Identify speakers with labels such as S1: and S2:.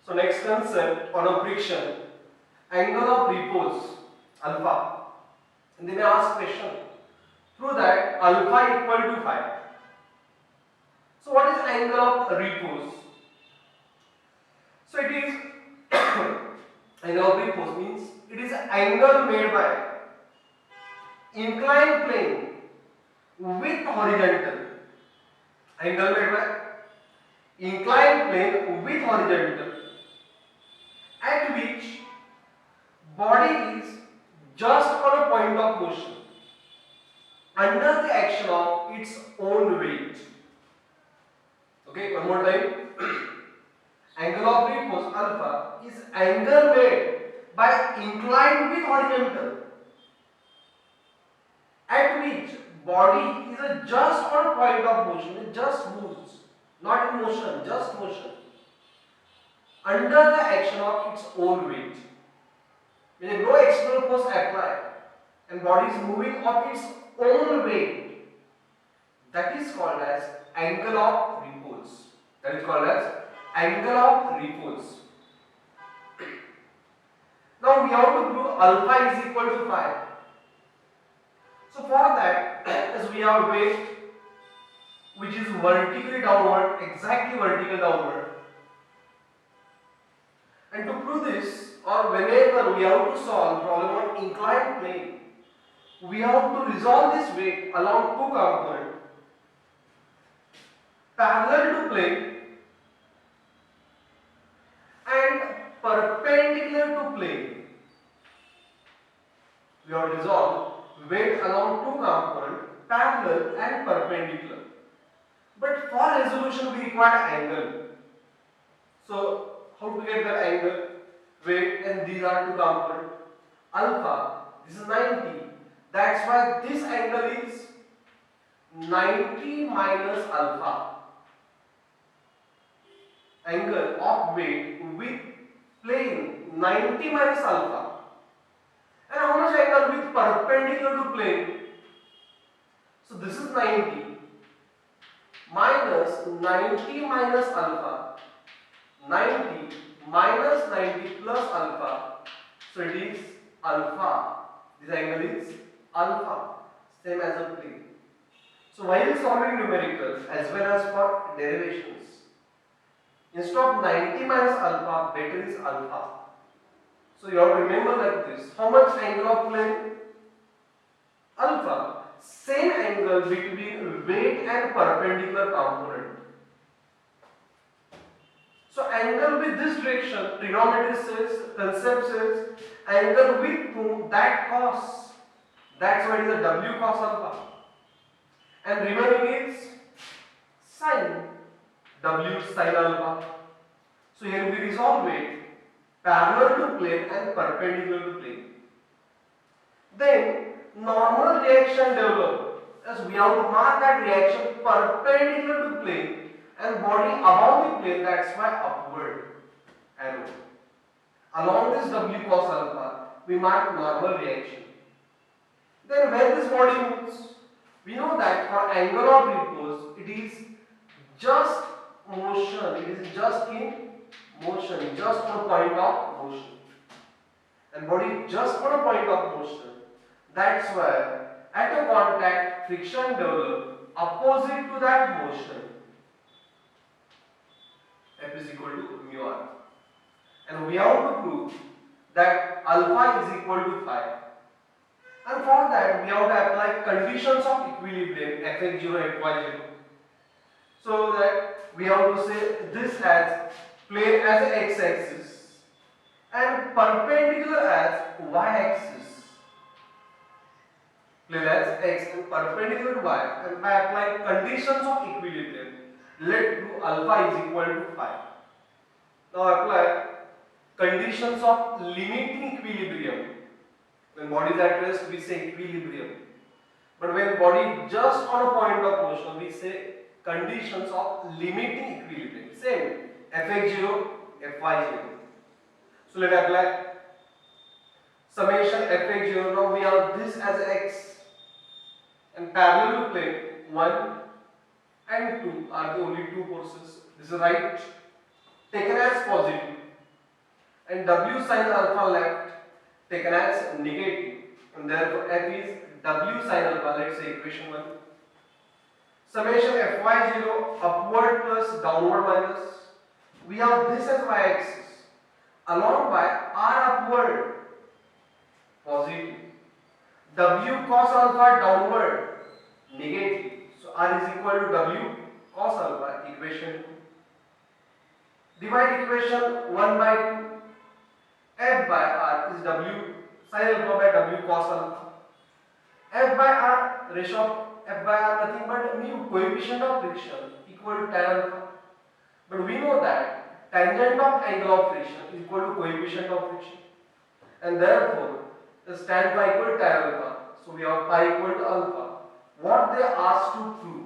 S1: So next concept on a friction, angle of repose alpha. And they may ask question. Through that alpha equal to phi. So what is angle of repose? So it is angle of repose means it is an angle made by inclined plane with horizontal. Angle made by inclined plane with horizontal at which body is just on a point of motion under the action of its own weight. Okay, one more time. Angle of repose alpha is angle made by inclined with horizontal at which body is just on a point of motion, it just moves, not in motion, just motion under the action of its own weight. Meaning no external force applied and body is moving of its own weight. That is called as angle of repose. That is called as angle of repose. Now we have to prove alpha is equal to phi. So for that, as we have weight which is vertically downward, exactly vertical downward. And to prove this, or whenever we have to solve problem on inclined plane, we have to resolve this weight along two components parallel to plane and perpendicular to plane. We have resolved weight along two components parallel and perpendicular. But for resolution we require angle. So how to get that angle? Weight and these are two components. Alpha, this is 90. That's why this angle is 90 minus alpha. Angle of weight with plane 90 minus alpha. And how much angle with perpendicular to plane? So this is 90 minus 90 minus alpha. 90 minus 90 plus alpha. So it is alpha. This angle is alpha. Same as a plane. So while solving numericals as well as for derivations, instead of 90 minus alpha, better is alpha. So you have to remember like this. How much angle of plane? Alpha. Same angle between weight and perpendicular component. So angle with this direction, trigonometry says, concept says, angle with whom that cos. That's why it is a W cos alpha. And remaining is sine. W sine alpha. So here we resolve it parallel to plane and perpendicular to plane. Then normal reaction develop as we have to mark that reaction perpendicular to plane and body above the plane, that's why upward arrow. Along this W cos alpha we mark normal reaction. Then when this body moves, we know that for angle of repose it is just motion, it is just in motion, just on a point of motion. And body just on a point of motion. That's why at a contact friction develops opposite to that motion. F is equal to mu r. And we have to prove that alpha is equal to phi. And for that we have to apply conditions of equilibrium Fx0, Fy0. So that we have to say this as plane as x-axis and perpendicular as y-axis. Plane as x and perpendicular to y, and by applying conditions of equilibrium, let prove alpha is equal to phi. Now apply conditions of limiting equilibrium. When body is at rest, we say equilibrium. But when body just on a point of motion, we say conditions of limiting equilibrium. Same Fx0, Fy0. So let us apply summation Fx0. Now we have this as x and parallel to plane 1 and 2 are the only two forces. This is right taken as positive. and W sin alpha left taken as negative, and therefore F is W sin alpha. Let's say equation 1. Summation Fy0 upward plus downward minus. We have this as y-axis along by R upward positive, W cos alpha downward negative. So R is equal to W cos alpha, equation 2. Divide equation 1 by 2. F by R is W sin alpha by W cos alpha. F by R, ratio of F by R nothing but mu, coefficient of friction, equal to tan alpha. But we know that tangent of angle of friction is equal to coefficient of friction, and therefore the tan phi equal to tan alpha. So we have pi equal to alpha. What they asked to prove,